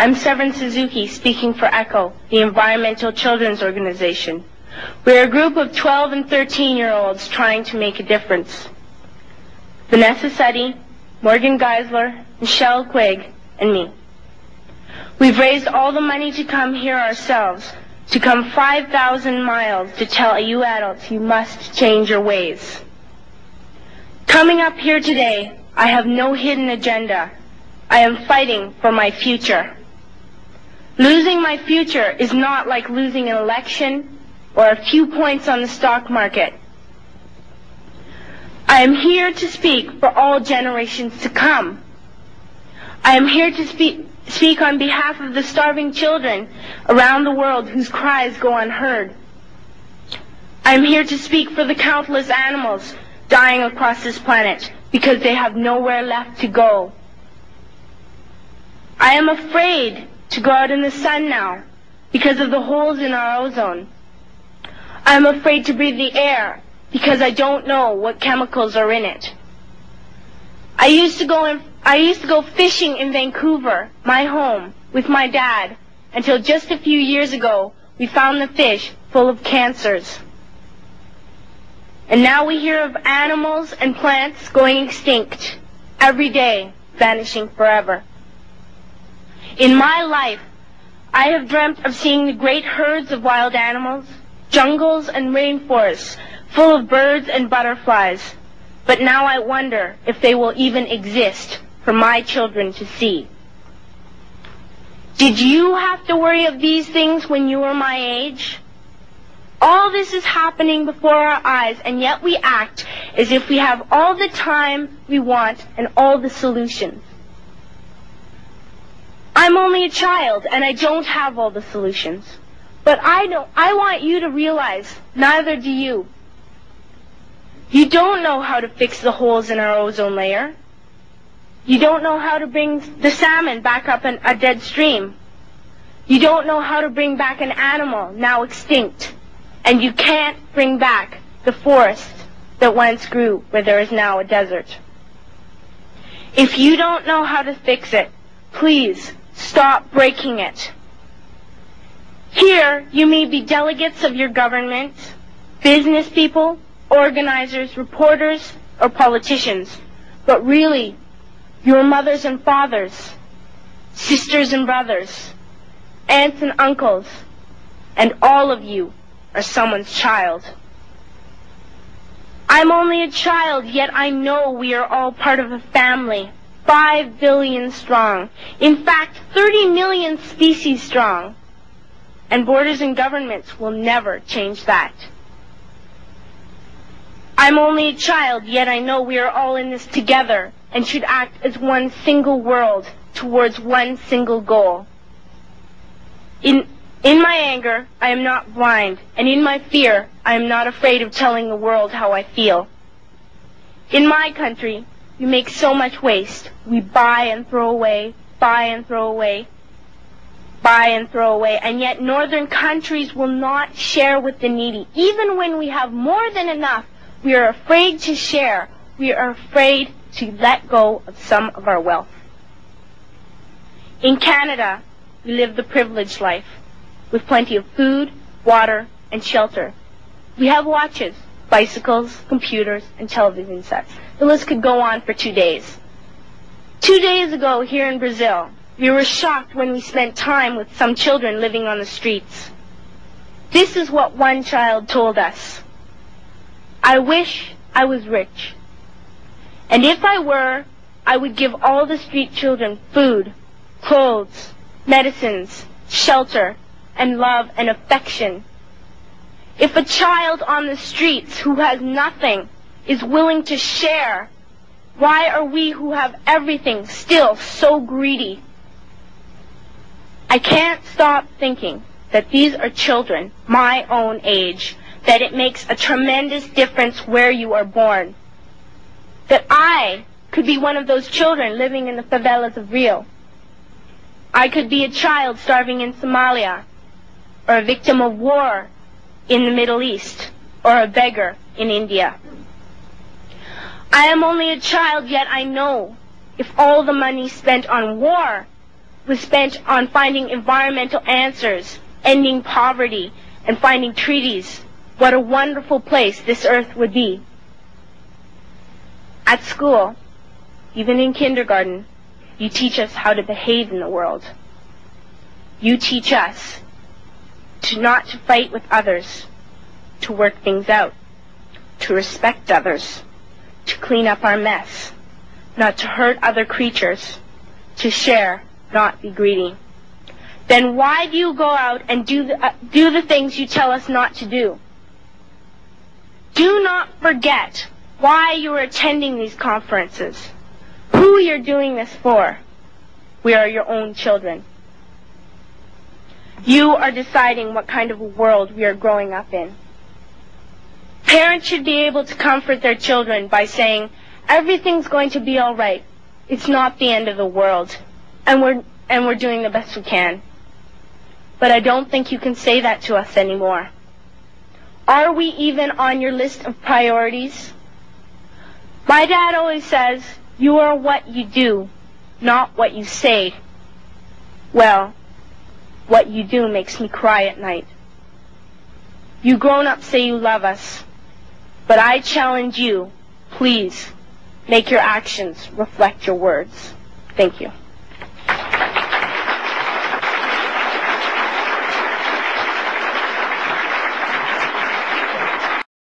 I'm Severin Suzuki, speaking for ECHO, the Environmental Children's Organization. We're a group of 12 and 13-year-olds trying to make a difference. Vanessa Seti, Morgan Geisler, Michelle Quigg, and me. We've raised all the money to come here ourselves, to come 5,000 miles to tell you adults you must change your ways. Coming up here today, I have no hidden agenda. I am fighting for my future. Losing my future is not like losing an election or a few points on the stock market. I am here to speak for all generations to come. I am here to speak on behalf of the starving children around the world whose cries go unheard. I am here to speak for the countless animals dying across this planet because they have nowhere left to go. I am afraid to go out in the sun now because of the holes in our ozone. I am afraid to breathe the air because I don't know what chemicals are in it. I used to go fishing in Vancouver, my home, with my dad, until just a few years ago we found the fish full of cancers. And now we hear of animals and plants going extinct, every day vanishing forever. In my life, I have dreamt of seeing the great herds of wild animals, jungles and rainforests full of birds and butterflies. But now I wonder if they will even exist for my children to see. Did you have to worry of these things when you were my age? All this is happening before our eyes, and yet we act as if we have all the time we want and all the solutions. I'm only a child, and I don't have all the solutions. But I want you to realize, neither do you. You don't know how to fix the holes in our ozone layer. You don't know how to bring the salmon back up a dead stream. You don't know how to bring back an animal now extinct. And you can't bring back the forest that once grew where there is now a desert. If you don't know how to fix it, please stop breaking it. Here, you may be delegates of your government, business people, organizers, reporters, or politicians, but really, your mothers and fathers, sisters and brothers, aunts and uncles, and all of you are someone's child. I'm only a child, yet I know we are all part of a family, 5 billion strong. In fact, 30 million species strong. And borders and governments will never change that. I'm only a child, yet I know we are all in this together and should act as one single world towards one single goal. In my anger, I am not blind, and in my fear, I am not afraid of telling the world how I feel. In my country, we make so much waste. We buy and throw away, buy and throw away, buy and throw away, and yet northern countries will not share with the needy. Even when we have more than enough, we are afraid to share. We are afraid to let go of some of our wealth. In Canada, we live the privileged life, with plenty of food, water, and shelter. We have watches, bicycles, computers, and television sets. The list could go on for 2 days. 2 days ago, here in Brazil, we were shocked when we spent time with some children living on the streets. This is what one child told us. I wish I was rich. And if I were, I would give all the street children food, clothes, medicines, shelter, and love and affection. If a child on the streets who has nothing is willing to share, why are we who have everything still so greedy? I can't stop thinking that these are children my own age, that it makes a tremendous difference where you are born. That I could be one of those children living in the favelas of Rio. I could be a child starving in Somalia, or a victim of war in the Middle East, or a beggar in India. I am only a child, yet I know if all the money spent on war was spent on finding environmental answers, ending poverty, and finding treaties, what a wonderful place this earth would be. At school, even in kindergarten, you teach us how to behave in the world. You teach us not to fight with others, to work things out, to respect others, to clean up our mess, not to hurt other creatures, to share, not be greedy. Then why do you go out and do the things you tell us not to do? Do not forget why you are attending these conferences, who you're doing this for. We are your own children. You are deciding what kind of a world we are growing up in. Parents should be able to comfort their children by saying, everything's going to be all right. It's not the end of the world, and we're doing the best we can. But I don't think you can say that to us anymore. Are we even on your list of priorities? My dad always says, you are what you do, not what you say. Well, what you do makes me cry at night. You grown-ups say you love us, but I challenge you, please, make your actions reflect your words. Thank you.